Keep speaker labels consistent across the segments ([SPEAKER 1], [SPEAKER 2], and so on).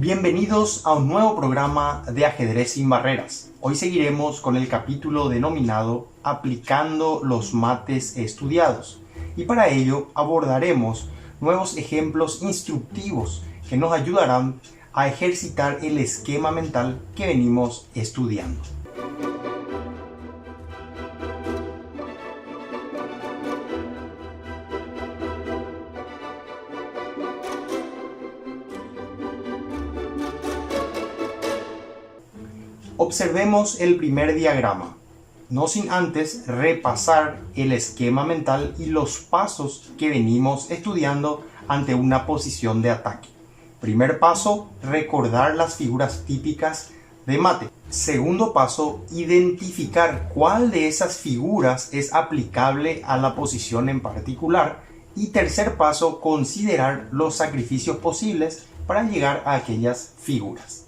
[SPEAKER 1] Bienvenidos a un nuevo programa de Ajedrez sin barreras. Hoy seguiremos con el capítulo denominado Aplicando los mates estudiados. Y para ello abordaremos nuevos ejemplos instructivos que nos ayudarán a ejercitar el esquema mental que venimos estudiando. Observemos el primer diagrama, no sin antes repasar el esquema mental y los pasos que venimos estudiando ante una posición de ataque. Primer paso, recordar las figuras típicas de mate. Segundo paso, identificar cuál de esas figuras es aplicable a la posición en particular. Y tercer paso, considerar los sacrificios posibles para llegar a aquellas figuras.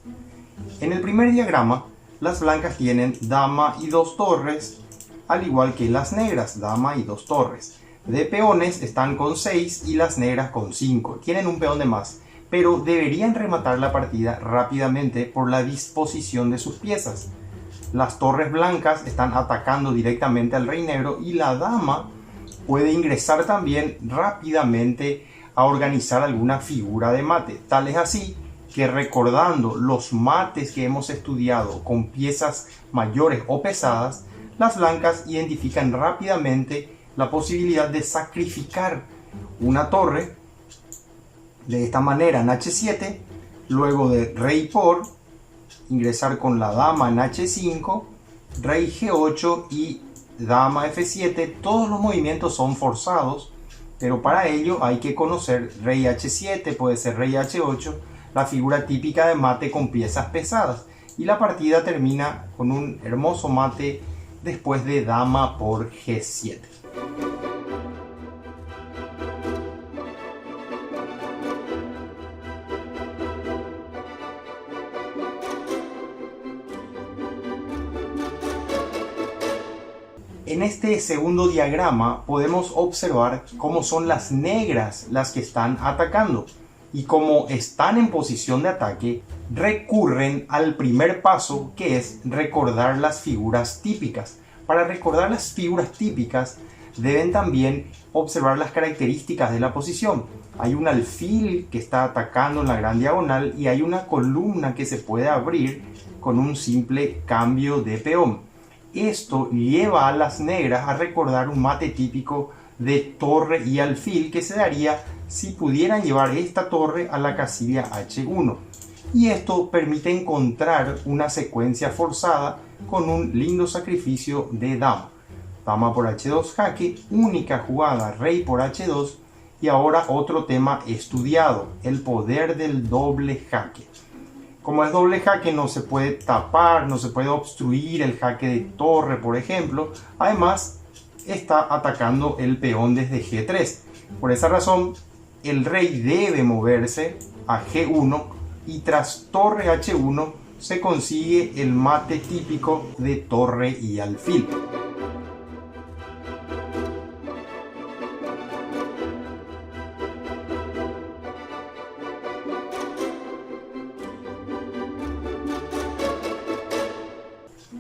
[SPEAKER 1] En el primer diagrama, las blancas tienen dama y dos torres, al igual que las negras, dama y dos torres. De peones están con 6 y las negras con 5. Tienen un peón de más, pero deberían rematar la partida rápidamente por la disposición de sus piezas. Las torres blancas están atacando directamente al rey negro y la dama puede ingresar también rápidamente a organizar alguna figura de mate. Tal es así que, recordando los mates que hemos estudiado con piezas mayores o pesadas, las blancas identifican rápidamente la posibilidad de sacrificar una torre de esta manera en H7, luego de rey por, ingresar con la dama en H5, rey G8 y dama F7. Todos los movimientos son forzados, pero para ello hay que conocer rey H7, puede ser rey H8, la figura típica de mate con piezas pesadas, y la partida termina con un hermoso mate después de dama por G7. En este segundo diagrama podemos observar cómo son las negras las que están atacando. Y como están en posición de ataque, recurren al primer paso, que es recordar las figuras típicas. Para recordar las figuras típicas, deben también observar las características de la posición. Hay un alfil que está atacando en la gran diagonal y hay una columna que se puede abrir con un simple cambio de peón. Esto lleva a las negras a recordar un mate típico de torre y alfil que se daría si pudieran llevar esta torre a la casilla H1, y esto permite encontrar una secuencia forzada con un lindo sacrificio de dama. Dama por H2 jaque, única jugada rey por H2, y ahora otro tema estudiado, el poder del doble jaque. Como es doble jaque, no se puede tapar, no se puede obstruir el jaque de torre, por ejemplo. Además, está atacando el peón desde G3. Por esa razón, el rey debe moverse a G1 y tras torre H1 se consigue el mate típico de torre y alfil.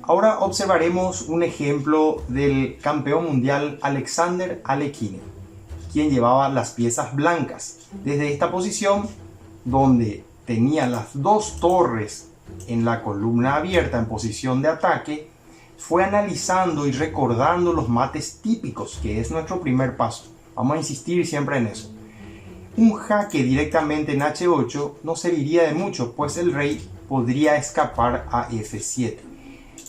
[SPEAKER 1] Ahora observaremos un ejemplo del campeón mundial Alexander Alekhine, quien llevaba las piezas blancas. Desde esta posición, donde tenía las dos torres en la columna abierta en posición de ataque, fue analizando y recordando los mates típicos, que es nuestro primer paso. Vamos a insistir siempre en eso. Un jaque directamente en H8 no serviría de mucho, pues el rey podría escapar a F7.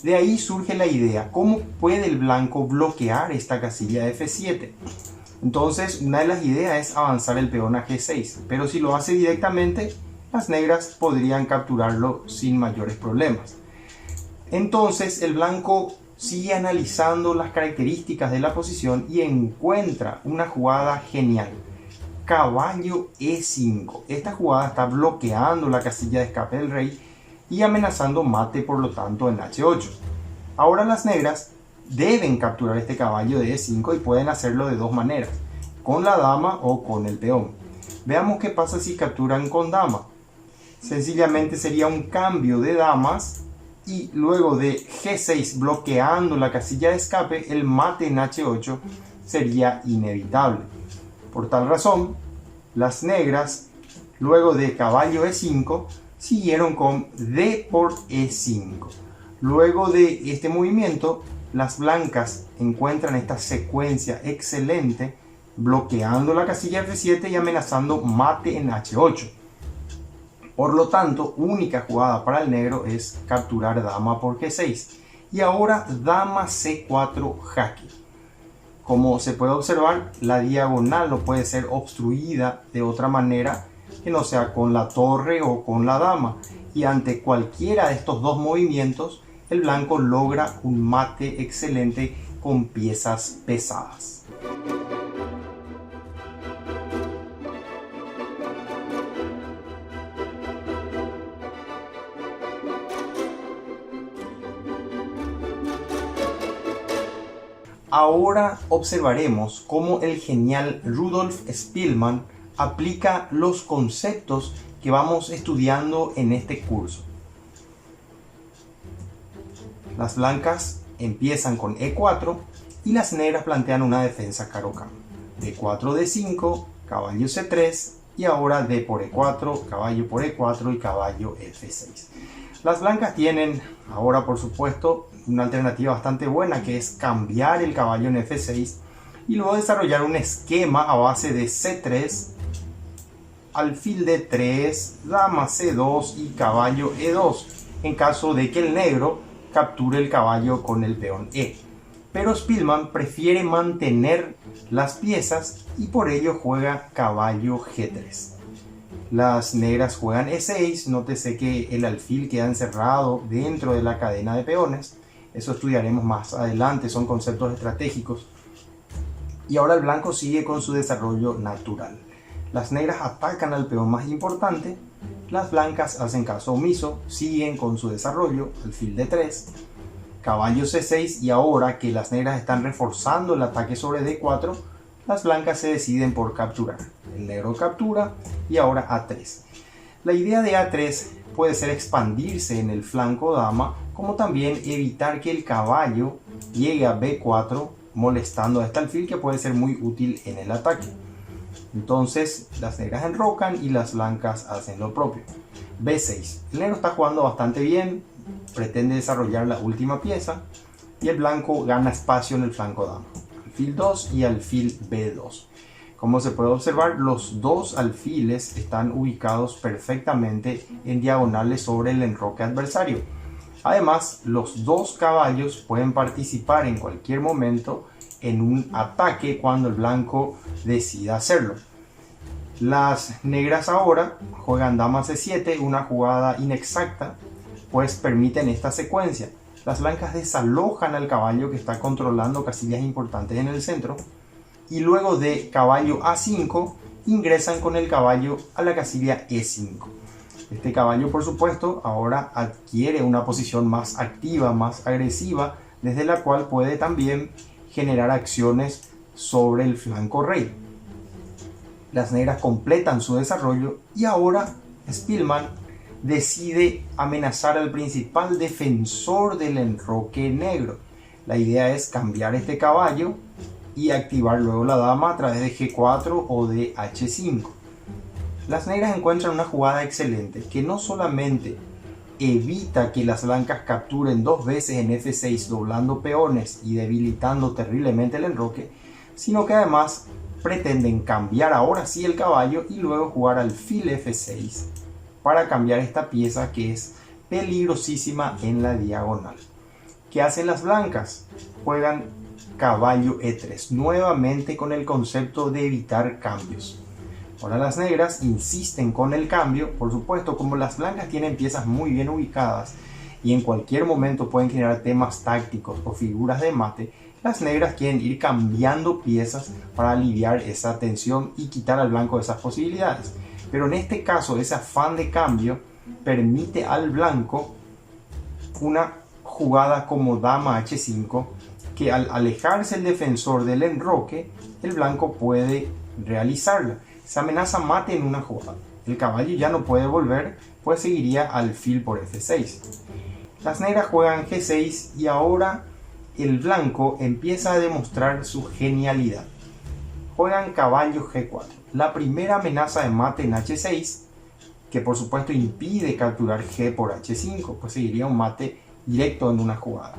[SPEAKER 1] De ahí surge la idea, ¿cómo puede el blanco bloquear esta casilla F7? Entonces, una de las ideas es avanzar el peón a G6, pero si lo hace directamente, las negras podrían capturarlo sin mayores problemas. Entonces, el blanco sigue analizando las características de la posición y encuentra una jugada genial. Caballo E5. Esta jugada está bloqueando la casilla de escape del rey y amenazando mate, por lo tanto, en H8. Ahora las negras deben capturar este caballo de E5 y pueden hacerlo de dos maneras, con la dama o con el peón. Veamos qué pasa si capturan con dama. sencillamente sería un cambio de damas y luego de G6 bloqueando la casilla de escape, el mate en H8 sería inevitable. Por tal razón, las negras, luego de caballo E5, siguieron con D por E5. Luego de este movimiento, las blancas encuentran esta secuencia excelente, bloqueando la casilla F7 y amenazando mate en H8. Por lo tanto, única jugada para el negro es capturar dama por G6. Y ahora dama C4 jaque. Como se puede observar, la diagonal no puede ser obstruida de otra manera que no sea con la torre o con la dama. Y ante cualquiera de estos dos movimientos, el blanco logra un mate excelente con piezas pesadas. Ahora observaremos cómo el genial Rudolf Spielmann aplica los conceptos que vamos estudiando en este curso. Las blancas empiezan con E4 y las negras plantean una defensa caro-caro. D4, D5, caballo C3 y ahora D por E4, caballo por E4 y caballo F6. Las blancas tienen ahora, por supuesto, una alternativa bastante buena, que es cambiar el caballo en F6 y luego desarrollar un esquema a base de C3, alfil D3, dama C2 y caballo E2, en caso de que el negro capture el caballo con el peón E. Pero Spielmann prefiere mantener las piezas y por ello juega caballo G3. Las negras juegan E6, nótese que el alfil queda encerrado dentro de la cadena de peones. Eso estudiaremos más adelante, son conceptos estratégicos. Y ahora el blanco sigue con su desarrollo natural. Las negras atacan al peón más importante, las blancas hacen caso omiso, siguen con su desarrollo, alfil D3, caballo C6 y ahora que las negras están reforzando el ataque sobre D4, las blancas se deciden por capturar. El negro captura y ahora A3. La idea de A3 puede ser expandirse en el flanco dama, como también evitar que el caballo llegue a B4 molestando a este alfil, que puede ser muy útil en el ataque. Entonces las negras enrocan y las blancas hacen lo propio. B6. El negro está jugando bastante bien, pretende desarrollar la última pieza y el blanco gana espacio en el flanco dama. Alfil 2 y alfil B2. Como se puede observar, los dos alfiles están ubicados perfectamente en diagonales sobre el enroque adversario. Además, los dos caballos pueden participar en cualquier momento en un ataque cuando el blanco decida hacerlo. Las negras ahora juegan dama C7, una jugada inexacta, pues permiten esta secuencia. Las blancas desalojan al caballo que está controlando casillas importantes en el centro y luego de caballo A5 ingresan con el caballo a la casilla E5. Este caballo, por supuesto, ahora adquiere una posición más activa, más agresiva, desde la cual puede también generar acciones sobre el flanco rey. Las negras completan su desarrollo y ahora Spielmann decide amenazar al principal defensor del enroque negro. La idea es cambiar este caballo y activar luego la dama a través de G4 o de H5. Las negras encuentran una jugada excelente que no solamente evita que las blancas capturen dos veces en F6 doblando peones y debilitando terriblemente el enroque, sino que además pretenden cambiar ahora sí el caballo y luego jugar alfil F6 para cambiar esta pieza que es peligrosísima en la diagonal. ¿Qué hacen las blancas? Juegan caballo E3, nuevamente con el concepto de evitar cambios. Ahora las negras insisten con el cambio, por supuesto, como las blancas tienen piezas muy bien ubicadas y en cualquier momento pueden generar temas tácticos o figuras de mate, las negras quieren ir cambiando piezas para aliviar esa tensión y quitar al blanco esas posibilidades. Pero en este caso, ese afán de cambio permite al blanco una jugada como dama H5, que al alejarse el defensor del enroque, el blanco puede realizarla. Se amenaza mate en una jugada. El caballo ya no puede volver, pues seguiría alfil por f6. Las negras juegan g6 y ahora el blanco empieza a demostrar su genialidad. Juegan caballo g4. La primera amenaza de mate en h6, que por supuesto impide capturar g por h5, pues seguiría un mate directo en una jugada.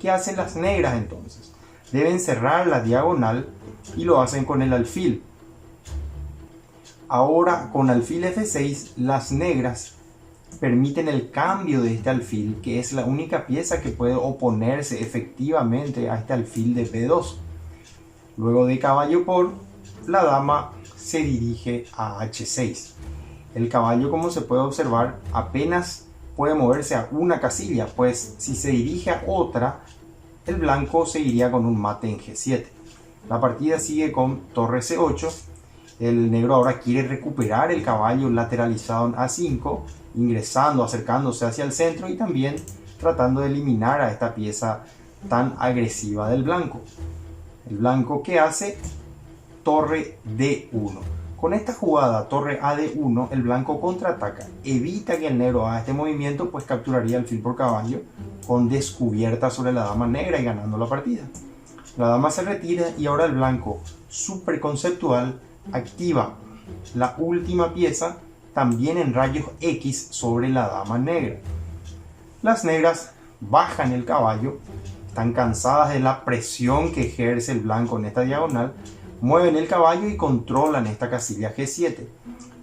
[SPEAKER 1] ¿Qué hacen las negras entonces? Deben cerrar la diagonal y lo hacen con el alfil. Ahora con alfil f6 las negras permiten el cambio de este alfil, que es la única pieza que puede oponerse efectivamente a este alfil de p2. Luego de caballo por, la dama se dirige a h6. El caballo, como se puede observar, apenas puede moverse a una casilla, pues si se dirige a otra, el blanco seguiría con un mate en g7. La partida sigue con torre c8. El negro ahora quiere recuperar el caballo lateralizado en a5, ingresando, acercándose hacia el centro y también tratando de eliminar a esta pieza tan agresiva del blanco. El blanco, ¿qué hace? Torre d1. Con esta jugada, torre a d1, el blanco contraataca, evita que el negro haga este movimiento, pues capturaría alfil por caballo con descubierta sobre la dama negra y ganando la partida. La dama se retira y ahora el blanco, súper conceptual, activa la última pieza también en rayos X sobre la dama negra. Las negras bajan el caballo, están cansadas de la presión que ejerce el blanco en esta diagonal, mueven el caballo y controlan esta casilla G7.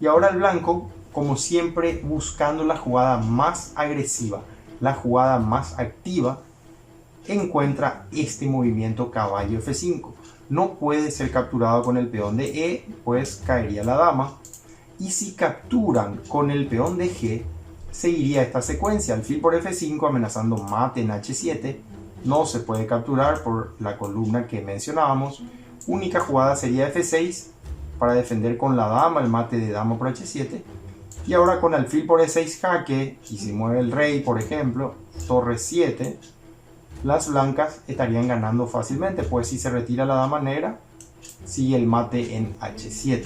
[SPEAKER 1] Y ahora el blanco, como siempre, buscando la jugada más agresiva, la jugada más activa, encuentra este movimiento caballo F5. No puede ser capturado con el peón de E, pues caería la dama. Y si capturan con el peón de G, seguiría esta secuencia, alfil por F5 amenazando mate en H7. No se puede capturar por la columna que mencionábamos. Única jugada sería F6 para defender con la dama el mate de dama por H7. Y ahora con alfil por E6 jaque, y si mueve el rey, por ejemplo, torre 7, las blancas estarían ganando fácilmente, pues si se retira la dama negra, sigue el mate en H7.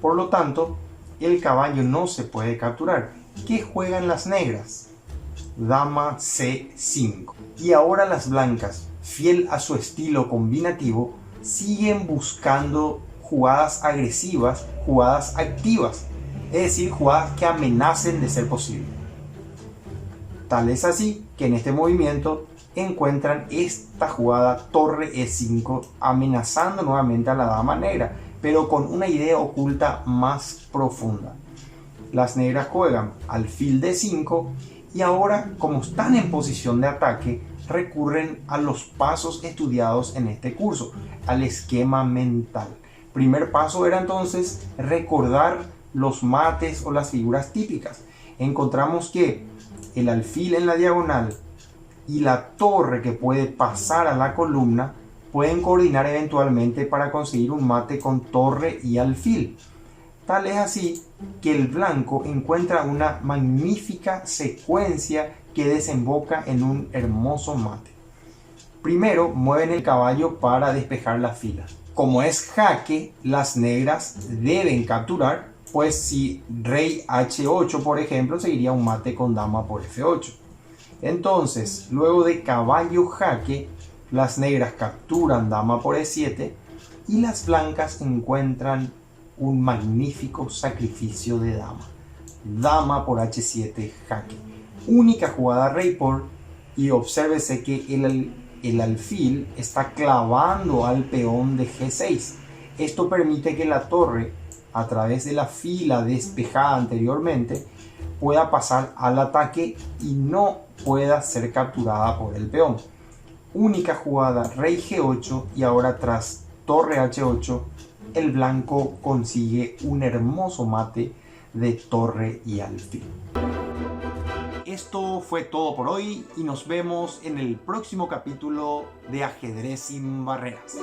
[SPEAKER 1] Por lo tanto, el caballo no se puede capturar. ¿Qué juegan las negras? Dama C5. Y ahora las blancas, fiel a su estilo combinativo, siguen buscando jugadas agresivas, jugadas activas, es decir, jugadas que amenacen de ser posible. Tal es así que en este movimiento encuentran esta jugada torre E5 amenazando nuevamente a la dama negra, pero con una idea oculta más profunda. Las negras juegan alfil D5 y ahora, como están en posición de ataque, recurren a los pasos estudiados en este curso, al esquema mental. Primer paso era entonces recordar los mates o las figuras típicas. Encontramos que el alfil en la diagonal y la torre que puede pasar a la columna pueden coordinar eventualmente para conseguir un mate con torre y alfil. Tal es así que el blanco encuentra una magnífica secuencia que desemboca en un hermoso mate. Primero mueven el caballo para despejar la fila. Como es jaque, las negras deben capturar, pues si rey H8, por ejemplo, seguiría un mate con dama por F8. Entonces, luego de caballo jaque, las negras capturan dama por E7 y las blancas encuentran un magnífico sacrificio de dama. Dama por H7 jaque. Única jugada rey por, y obsérvese que el alfil está clavando al peón de G6. Esto permite que la torre, a través de la fila despejada anteriormente, pueda pasar al ataque y no pueda ser capturada por el peón. Única jugada rey G8 y ahora tras torre H8 el blanco consigue un hermoso mate de torre y alfil. Esto fue todo por hoy y nos vemos en el próximo capítulo de Ajedrez sin Barreras.